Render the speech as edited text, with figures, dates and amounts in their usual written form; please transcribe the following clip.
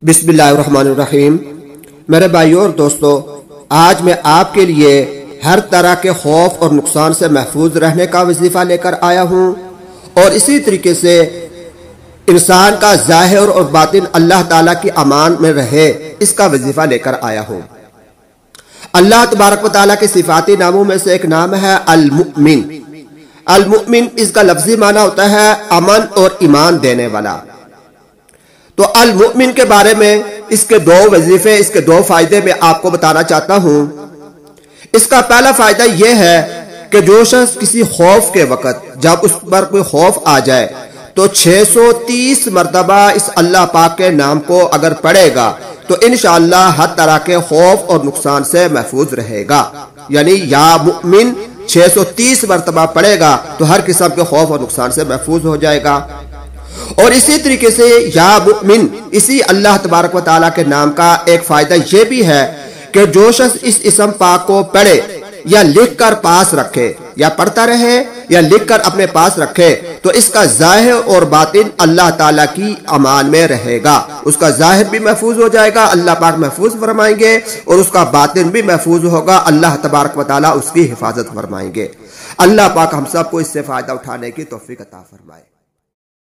बिस्मिल्लाहिर्रहमानिर्रहीम। मेरे भाइयों और दोस्तों, आज मैं आपके लिए हर तरह के खौफ और नुकसान से महफूज रहने का वजीफा लेकर आया हूँ और इसी तरीके से इंसान का ज़ाहिर और बातिन अल्लाह ताला की अमान में रहे, इसका वजीफा लेकर आया हूँ। अल्लाह तबारक व तआला के सिफाती नामों में से एक नाम है अल-मुमिन। अल-मुमिन इसका लफ्जी माना होता है अमन और ईमान देने वाला। तो अल-मुमिन के बारे में इसके दो वजीफे, इसके दो फायदे मैं आपको बताना चाहता हूं। इसका पहला फायदा यह है कि जो शख्स किसी खौफ के वक्त जब उस पर कोई खौफ आ जाए तो 630 मरतबा इस अल्लाह पाक के नाम को अगर पढ़ेगा तो इंशाअल्लाह हर तरह के खौफ और नुकसान से महफूज रहेगा। यानी या मुमिन 630 मरतबा पढ़ेगा तो हर किस्म के खौफ और नुकसान से महफूज हो जाएगा। और इसी तरीके से या मुमिन इसी अल्लाह तबारक व तआला के नाम का एक फायदा यह भी है कि जो शख्स इस इस्म पाक को पढ़े या लिख कर पास रखे, या पढ़ता रहे या लिख कर अपने पास रखे, तो इसका जाहिर और बातिन अल्लाह ताला की अमान में रहेगा। उसका जाहिर भी महफूज हो जाएगा, अल्लाह पाक महफूज फरमाएंगे, और उसका बातिन भी महफूज होगा, अल्लाह तबारक व तआला उसकी हिफाजत फरमाएंगे। अल्लाह पाक हम सबको इससे फायदा उठाने की तौफीक अता फरमाए।